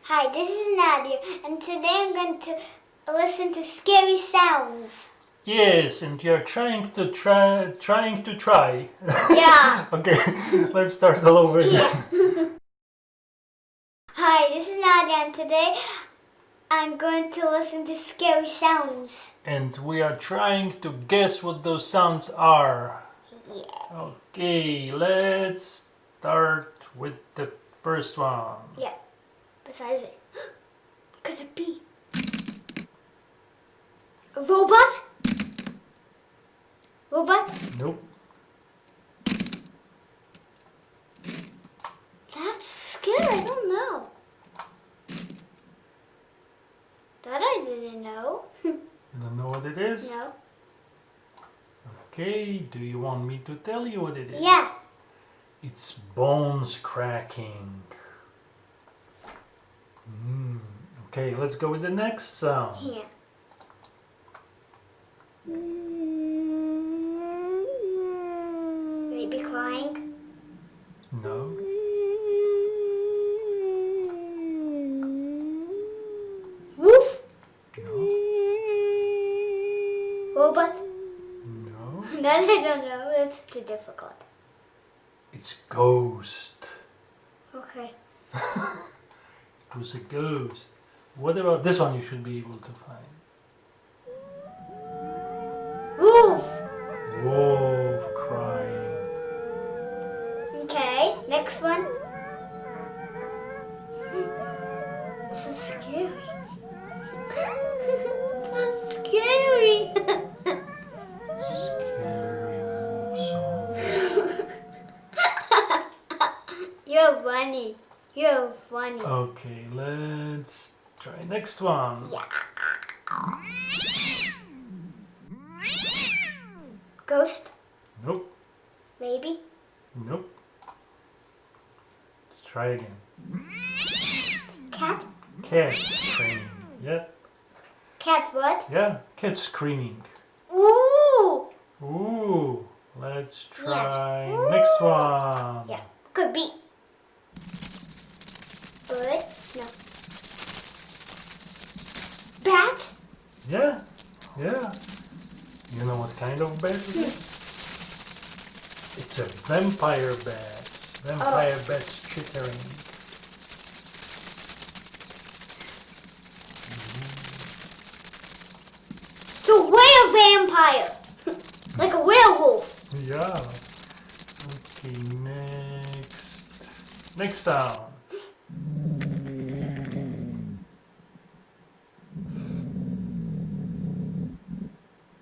Hi, this is Nadia, and today I'm going to listen to scary sounds. Yes, and you're trying to try. Yeah. Okay, let's start all over again. Yeah. Hi, this is Nadia, and today I'm going to listen to scary sounds. And we are trying to guess what those sounds are. Yeah. Okay, let's start with the first one. Yeah. Besides it, could it be a robot? Robot? Nope. That's scary. I don't know. That I didn't know. You don't know what it is? No. Okay, do you want me to tell you what it is? Yeah. It's bones cracking. Okay, let's go with the next sound. Here. Baby crying. No. Wolf? No. Robot? No. That I don't know. It's too difficult. It's ghost. Okay. It was a ghost. What about this one you should be able to find? Wolf. Wolf crying. Okay. Next one. It's so scary. So scary. Scary wolf song. You're funny. You're funny. Okay, let's try next one. Yeah. Ghost? Nope. Maybe? Nope. Let's try again. Cat? Cat screaming. Yeah. Cat what? Yeah. Cat screaming. Ooh! Ooh. Let's try Yes. next one. Yeah, could be. Bird? No. Bat? Yeah. Yeah. You know what kind of bat it is? It's a vampire bat. Vampire bats chittering. It's a whale vampire! Like a werewolf. Yeah. Okay, next. Next sound.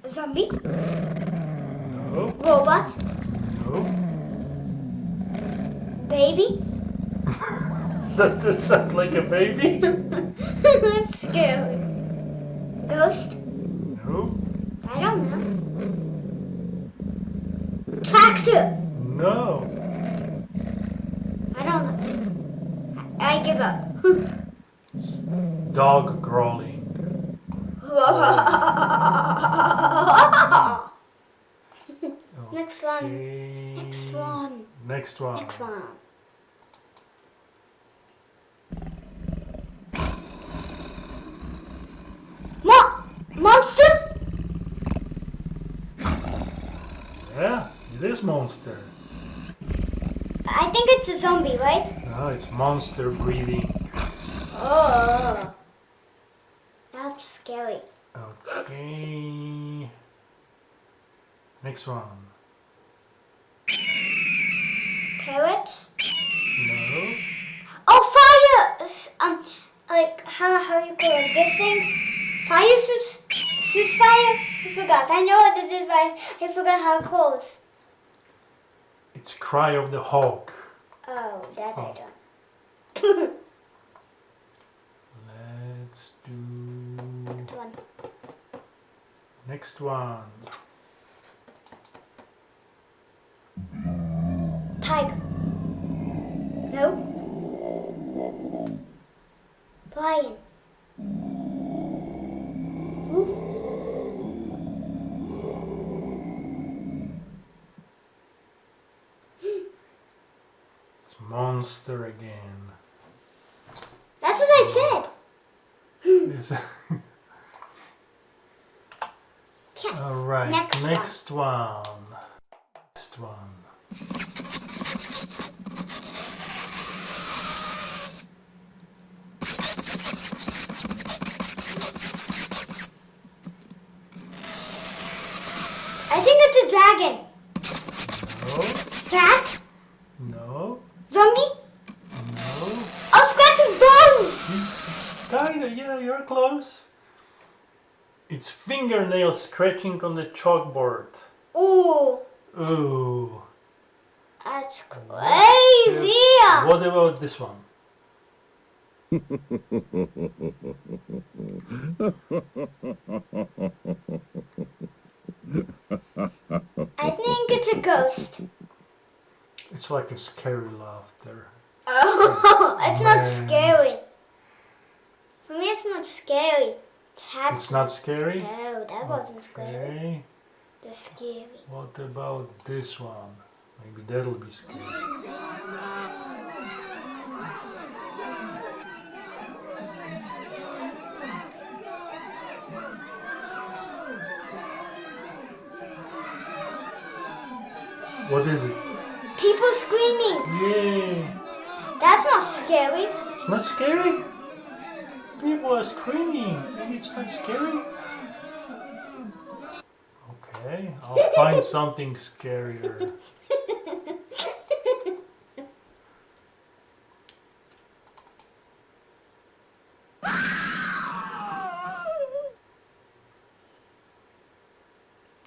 A zombie? No. Robot? No. Baby? That sounds like a baby? That's scary. Ghost? No. I don't know. Tractor? No. I don't know. I give up. Dog growling. Next one. Okay. Next one. Next one. Next one. Monster? Yeah, it is monster. I think it's a zombie, right? No, it's monster breathing. Oh. That's scary. Okay. Next one. Carrots? No. Oh, fire! Like, how you call it? This thing? Fire suits? Suits fire? I forgot. I know what it is, but I forgot how it calls. It's Cry of the Hawk. Oh, that Oh. I don't. Let's do Next one. next one. Tiger. No. Lion. Wolf. It's monster again. That's what I I said. Yes. Okay. All right. Next Next one. Next one. I think it's a dragon. No. Cat? No. Zombie? No. Oh, scratching bones! Kinda, yeah, you're close. It's fingernail scratching on the chalkboard. Ooh, Ooh. that's crazy. What about this one? I think it's a ghost. It's like a scary laughter. Oh, it's Man. not scary. For me, it's not scary. It's happy. It's not scary? No, that wasn't scary. Okay. That's scary. What about this one? Maybe that'll be scary. What is it? People screaming. Yay! That's not scary. It's not scary? People are screaming. Maybe it's not scary? Okay, I'll find something scarier.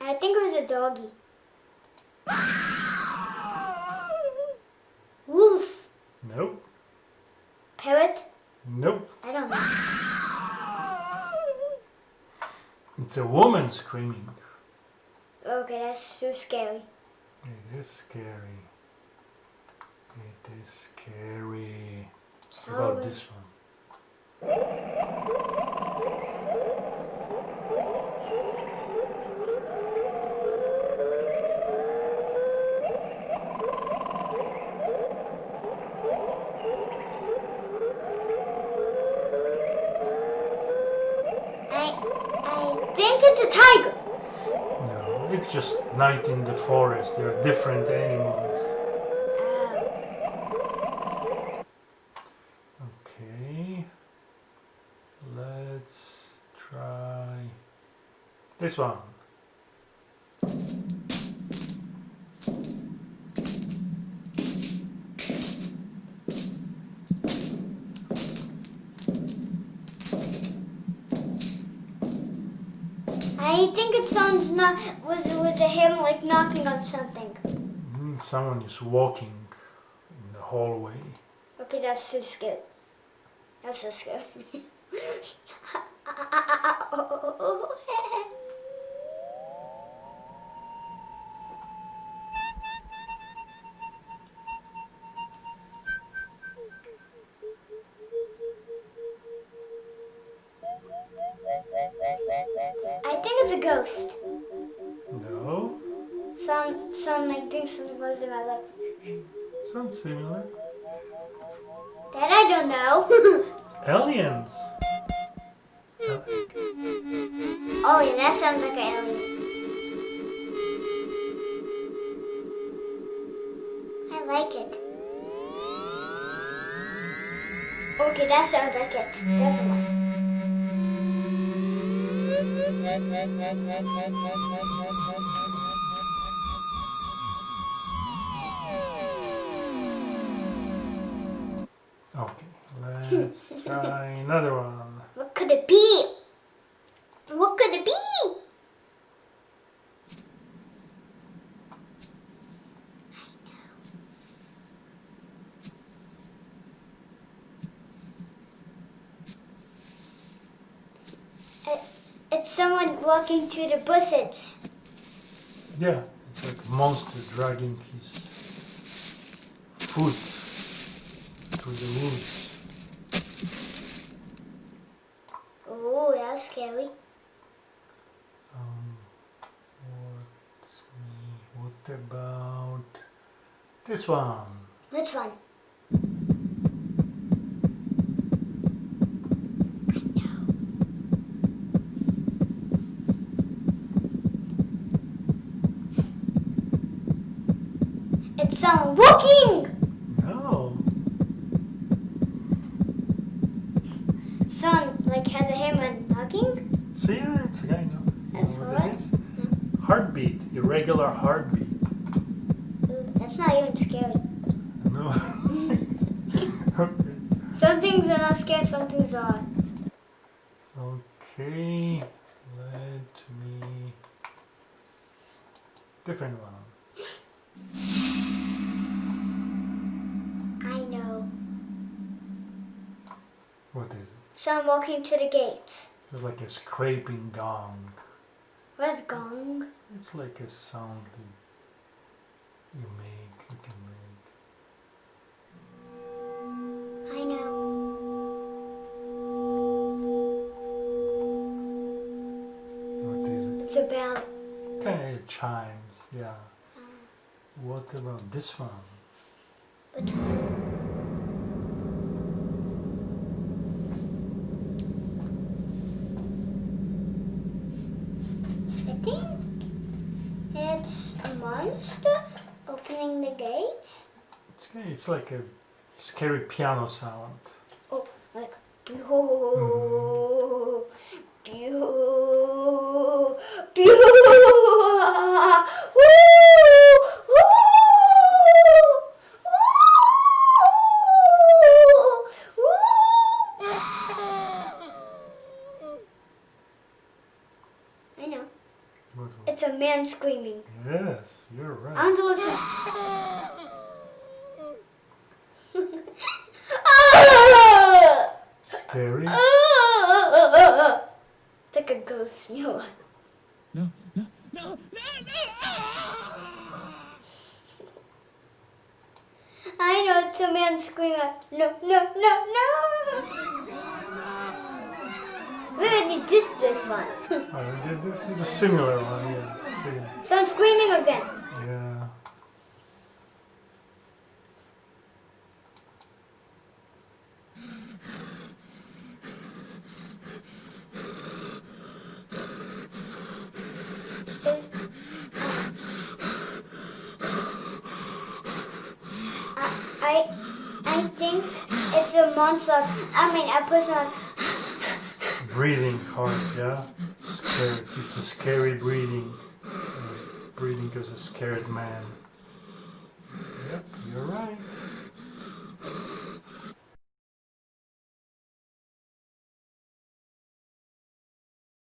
I think it was a doggy. Wolf. Nope. Parrot. Nope. I don't know. It's a woman screaming. Okay, that's too scary. It is scary. It is scary. It's What about horrible. this one? I think it's a tiger. No, it's just night in the forest. There are different animals. Okay. Let's try this one. I think it sounds was a him like knocking on something. Someone is walking in the hallway. Okay, that's too scary. That's so scary. I think it's a ghost. No, Sound like doing something was in my life. sounds similar. That I don't know. It's aliens. Oh yeah, that sounds like an alien. I like it. Okay, that sounds like it. Definitely. Okay, let's try another one. What could it be? What could it be? It's someone walking through the bushes. Yeah, it's like a monster dragging his foot through the woods. Oh, that's scary. What about this one? Which one? someone walking. No. Someone like has a hammer and knocking. So yeah, it's a guy. No. That's You know what what? it is? Heartbeat. Irregular heartbeat. Ooh, that's not even scary. No. Okay. Some things are not scary, some things are. Okay. Let me. Different one. I know. What is it? Someone walking to the gates. It's like a scraping gong. Where's gong? It's like a sound you can make. I know. What is it? It's a bell. Okay, it chimes, yeah. What about this one? Which I think it's a monster opening the gates. It's like a scary piano sound. Oh, like pew, pew, pew. Woo, woo, woo, woo. I know. What was It's a man screaming. Yes, you're I right. want to listen. Scary? It's like a ghost. No. No, no, no, no, no! I know it's a man screaming. No, no, no, no. We already did this one. Oh, you did this? It's a similar one, yeah. So I'm screaming again. Yeah. I think it's a monster. I mean, a person. Breathing hard, yeah? Scared. It's a scary breathing. Breathing as a scared man. Yep, you're right.